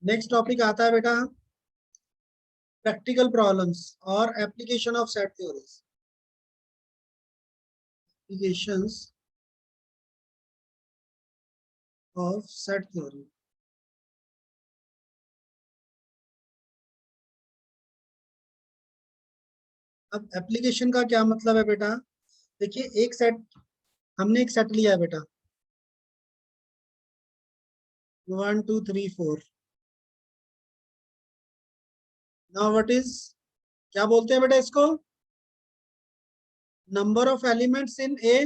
Next topic आता है बेटा प्रैक्टिकल प्रॉब्लम्स और application of set theories. Applications of set theory. अब एप्लीकेशन का क्या मतलब है बेटा? देखिए एक सेट, हमने एक सेट लिया है बेटा 1 2 3 4। नाउ व्हाट इज, क्या बोलते हैं बेटा इसको? Number of elements in A.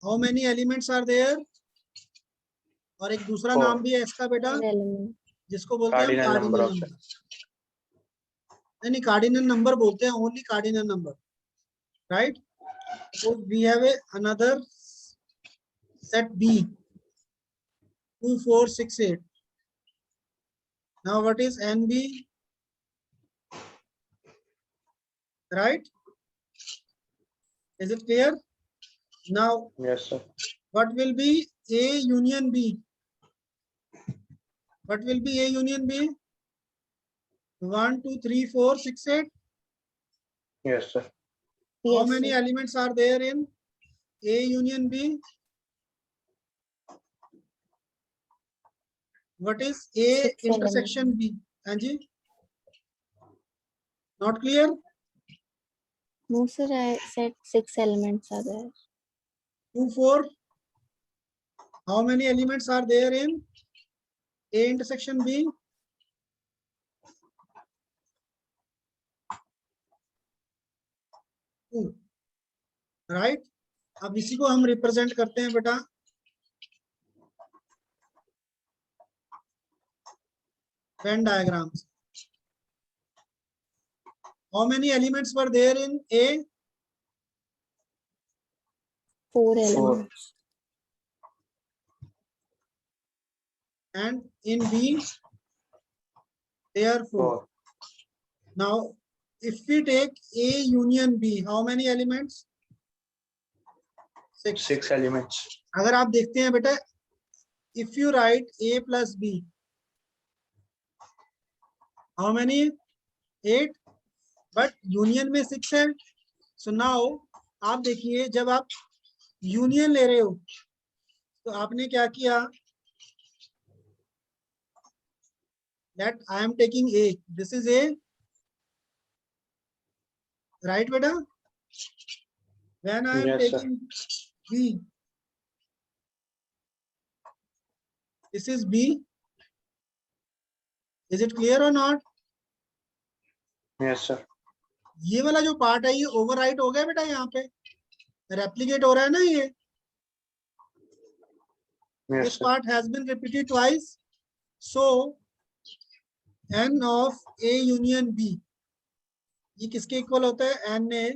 How many elements are there? और एक दूसरा नाम भी है इसका बेटा जिसको बोलते हैं हम कार्डिनल नंबर। नहीं, कार्डिनल नंबर बोलते हैं, only cardinal number, right? So we have another set B 2 4 6 8. Now what is NB? Right? Is it clear? Now yes sir. what will be A union B? What will be A union B? 1 2 3 4 6 8. Yes sir. How many elements are there in A union B? What is A intersection B? Anji? Not clear? No sir, I said 6 elements are there. 2 4. How many elements are there in A intersection B? 2. Right? अब इसी को हम represent करते हैं बेटा Venn diagram से। How many elements were there in A? 4 elements. And in B there are 4. Now if we take A union B, how many elements? 6 elements. अगर आप देखते हैं बेटा, if you write A plus B, how many? 8, but union में 6 है। So now आप देखिए जब आप यूनियन ले रहे हो तो आपने क्या किया, that I am taking A, this is A, right beta? When I am Yes, taking B, this is B. Is it clear or not? Yes sir. ये वाला जो पार्ट है ये ओवरराइट हो गया बेटा, यहाँ पे रेप्लिकेट हो रहा है ना ये। Yes This sir. part has been repeated twice. So n of A union B, ये किसके इक्वल होता है? n A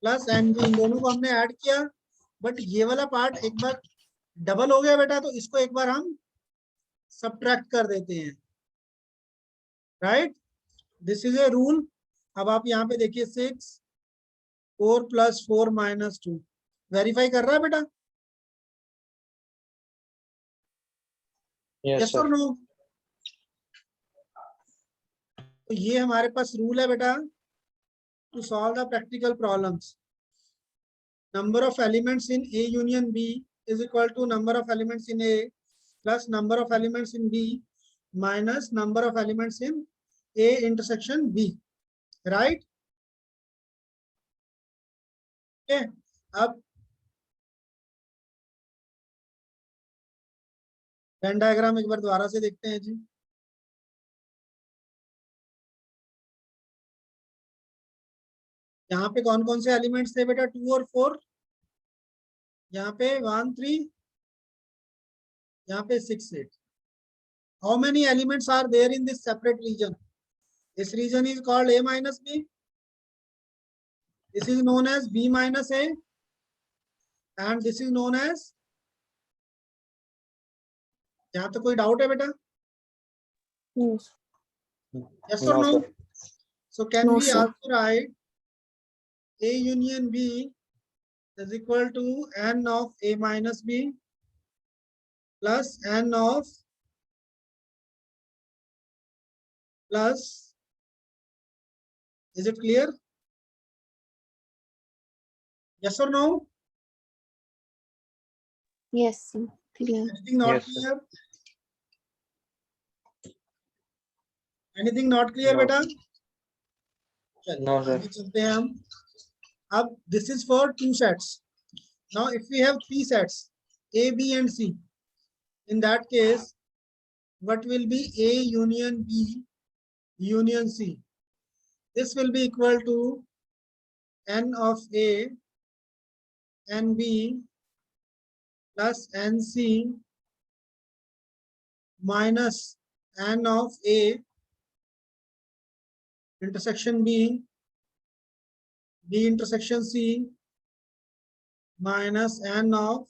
plus N B. इन दोनों को हमने ऐड किया, बट ये वाला पार्ट एक बार डबल हो गया बेटा, तो इसको एक बार हम सब्ट्रैक्ट कर देते हैं, right? This is a rule. अब आप यहाँ पे देखिए 6 4 + 4 - 2 वेरीफाई कर रहा है बेटा? Yes yes sir. और नो? तो ये हमारे पास रूल है बेटा to solve the practical problems. Number of elements in A union B is equal to number of elements in A plus number of elements in B minus number of elements in A intersection B, right? Okay, अब Venn diagram एक बार दोबारा से देखते हैं जी। यहाँ पे कौन कौन से एलिमेंट्स थे बेटा? 2 और 4। यहाँ पे 1 3, यहाँ पे 6 8। How many elements are there in this separate region? This region is called A minus B. This is known as B minus A, and this is known as, यहाँ तो कोई डाउट है बेटा? Yes. Yes or No, no? sir. So can No, we sir. also write A union B is equal to n of a minus b plus n of plus, is it clear? Yes or no? Yes, sir. Clear. Anything not Yes, sir. clear? Anything not clear, No. बेटा? चलिए No, sir. आगे चलते हैं हम. अब this is for two sets. Now if we have three sets A, B and C, in that case what will be A union B union C? This will be equal to n of A n B plus n C minus n of A intersection B, B intersection C minus n of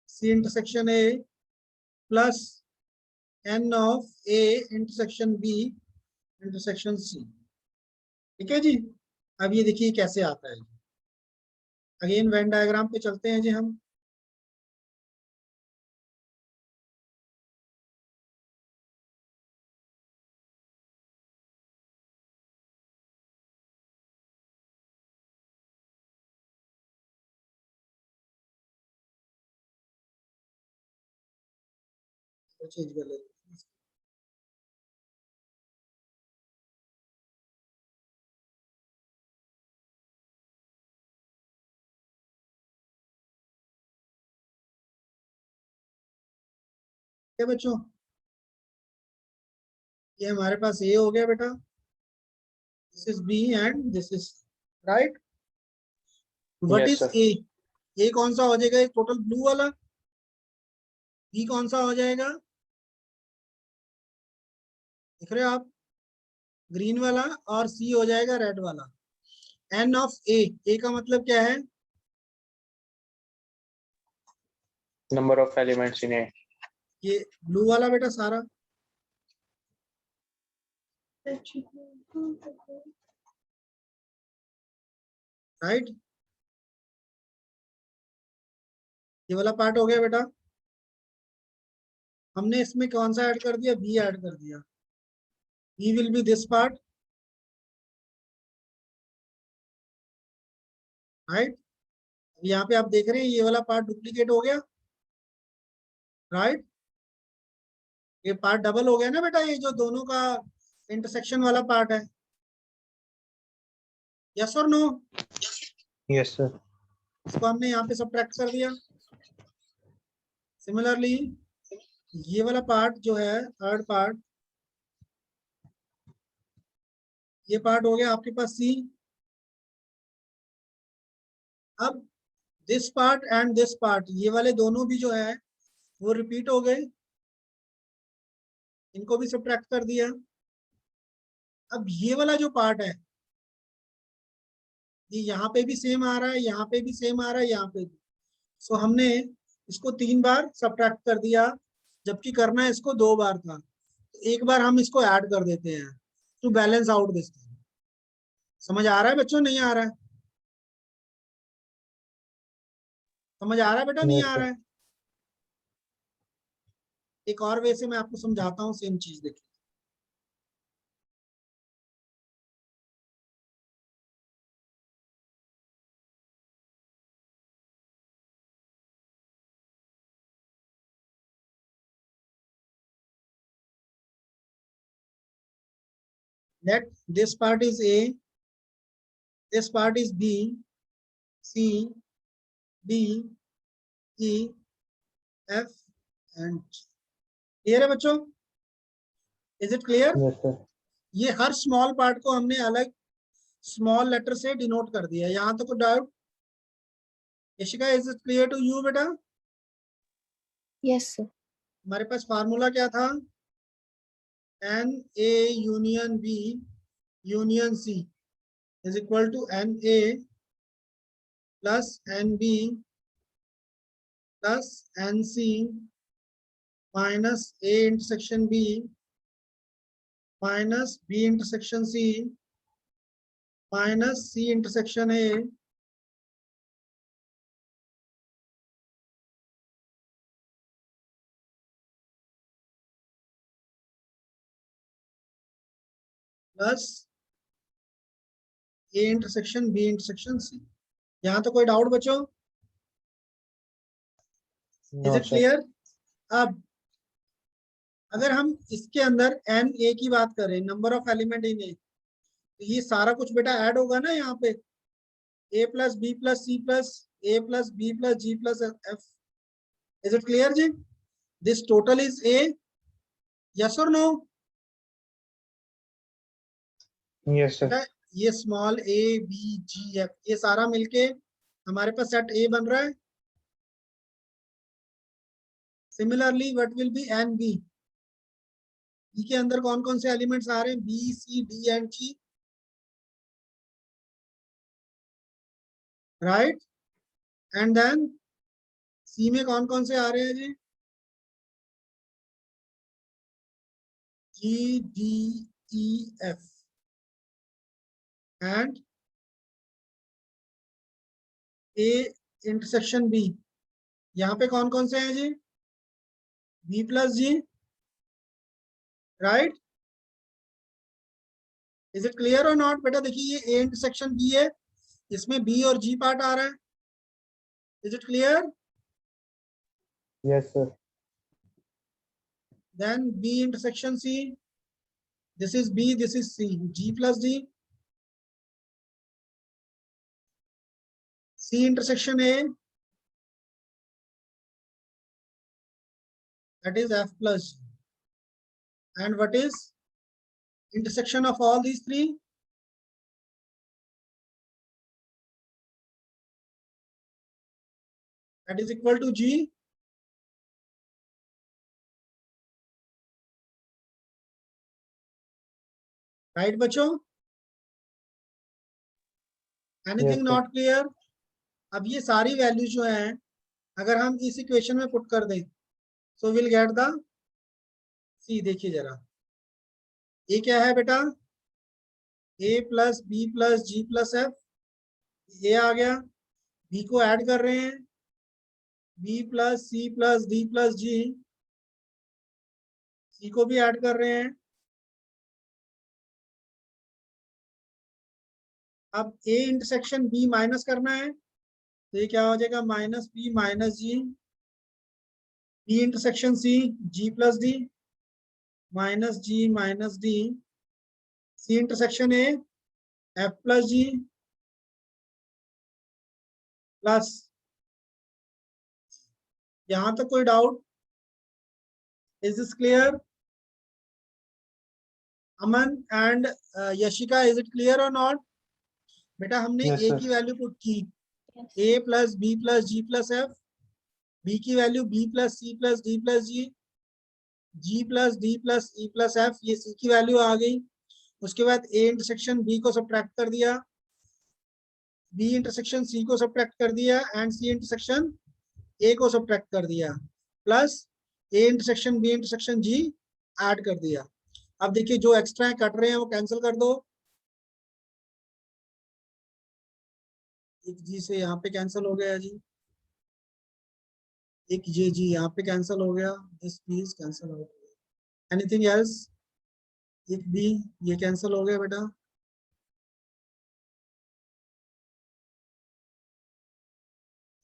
C intersection A plus n of A intersection B intersection C. ठीक है जी. अब ये देखिए कैसे आता है. Again Venn diagram पे चलते हैं जी हम. चेंज कर लेते हैं. क्या बच्चों, ये हमारे पास ए हो गया बेटा. This is B and this is right. What Yes, is sir. A? A कौन सा हो जाएगा? टोटल ब्लू वाला. बी कौन सा हो जाएगा? देख रहे हो आप? ग्रीन वाला. और सी हो जाएगा रेड वाला. एन ऑफ ए का मतलब क्या है? Number of elements in A. ये ब्लू वाला बेटा सारा. राइट. ये वाला पार्ट हो गया बेटा. हमने इसमें कौन सा ऐड कर दिया? बी ऐड कर दिया. B will be this part. Right. यहाँ पे आप देख रहे हैं ये वाला पार्ट डुप्लीकेट हो गया. राइट. ये पार्ट डबल हो गया ना बेटा. ये जो दोनों का इंटरसेक्शन वाला पार्ट है. यस और नो? Yes, sir. इसको हमने यहाँ पे सब्ट्रैक्ट कर दिया. सिमिलरली ये वाला पार्ट जो है थर्ड पार्ट, ये पार्ट हो गया आपके पास सी. अब this part and this part, ये वाले दोनों भी जो है वो रिपीट हो गए. इनको भी सब्ट्रैक्ट कर दिया. अब ये वाला जो पार्ट है ये यहाँ पे भी सेम आ रहा है, यहाँ पे भी सेम आ रहा है, यहाँ पे भी. सो हमने इसको 3 बार सब्ट्रैक्ट कर दिया, जबकि करना इसको 2 बार था. एक बार हम इसको ऐड कर देते हैं to balance out this thing. समझ आ रहा है बच्चों? नहीं आ रहा है? समझ आ रहा है बेटा? नहीं Yes, आ sir. रहा है? एक और वे से मैं आपको समझाता हूँ सेम चीज. देखिए let this part is A, this part is B, C, D, E, F and clear है बच्चों? Is it clear? Yes, sir. ये हर स्मॉल पार्ट को हमने अलग स्मॉल लेटर से डिनोट कर दिया. यहाँ तक तो doubt? Yashika, is it clear to you बेटा? Yes, sir. हमारे पास फार्मूला क्या था? N A union B union C is equal to n A plus N B plus n C minus A intersection B minus B intersection C minus C intersection A plus A intersection B intersection C. यहाँ तो कोई doubt बच्चों? Is No, it sir. Clear? अब अगर हम इसके अंदर N A की बात करें, नंबर ऑफ एलिमेंट इन ए, तो ये सारा कुछ बेटा ऐड होगा ना यहाँ पे, A plus B plus C plus A plus B plus G plus F. Is it clear जी? This total is A, yes और नो? Yes, sir. बेटा ये small A B G F ये सारा मिलके हमारे पास सेट ए बन रहा है। Similarly what will be N B? B के अंदर कौन कौन से एलिमेंट्स आ रहे हैं? B C D and G, right? And then C में कौन कौन से आ रहे हैं जी? G D E F and A intersection B. यहाँ पे कौन कौन से हैं जी? B plus G, right? Is it clear और नॉट? बेटा देखिए ये ए इंटरसेक्शन बी है, इसमें बी और जी पार्ट आ रहा है। Is it clear? Yes, sir. Then B intersection C. This is B, this is C. G plus D. C intersection A. That is F plus G. And what is intersection of all these three? That is equal to G. Right, बच्चों? Anything Yes, sir. not clear? अब ये सारी value जो हैं अगर हम इस equation में पुट कर दें, so we'll get the C. देखिए जरा, ये क्या है बेटा? A plus B plus G plus F, ये आ गया। B को ऐड कर रहे हैं, B plus C plus D plus G, C को भी ऐड कर रहे हैं। अब A इंटरसेक्शन B माइनस करना है, तो ये क्या हो जाएगा? Minus B minus G, B intersection C G plus D, minus G minus D, C intersection A F plus G plus, यहां तक कोई doubt? Is this clear? Aman and Yashika, is it clear और नॉट? बेटा हमने Yes, ए sir. की value put की, Yes. A plus B plus G plus F, B की value B plus C plus D plus G, G plus D plus E plus F, ये सी की value आ गई। उसके बाद ए इंटरसेक्शन बी को subtract कर दिया, बी इंटरसेक्शन सी को सब्ट्रैक्ट कर दिया एंड सी इंटरसेक्शन ए को सब्ट्रैक्ट कर दिया, plus A intersection B intersection G add कर दिया। अब देखिए जो एक्स्ट्रा कट रहे हैं वो कैंसिल कर दो, एक जी से यहाँ पे कैंसिल हो गया जी, एक ये जी यहाँ पे कैंसिल हो गया, दिस प्लीज कैंसिल हो गया। Anything else? एक बी ये कैंसिल हो गया बेटा,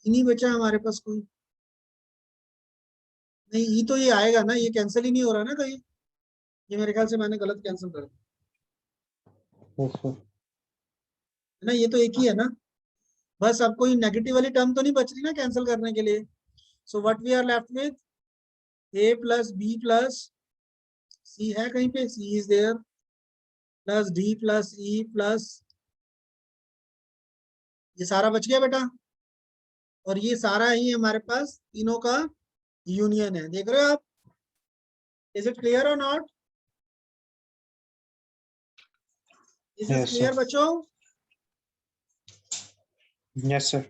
नहीं बचा हमारे पास कोई, नहीं ये तो ये आएगा ना, ये कैंसिल ही नहीं हो रहा ना कहीं, ये मेरे ख्याल से मैंने गलत कैंसिल कर दिया Yes, sir. है ना, ये तो एक ही है ना, बस अब कोई नेगेटिव वाली टर्म तो नहीं बच रही ना कैंसिल करने के लिए। So what we are left with, A plus B plus C है कहीं पे, C is there, plus D plus E plus, ये सारा बच गया बेटा, और ये सारा ही हमारे पास तीनों का यूनियन है। देख रहे हो आप? इज इट क्लियर और not? Is it Yes, clear sir. बच्चों? Yes, sir.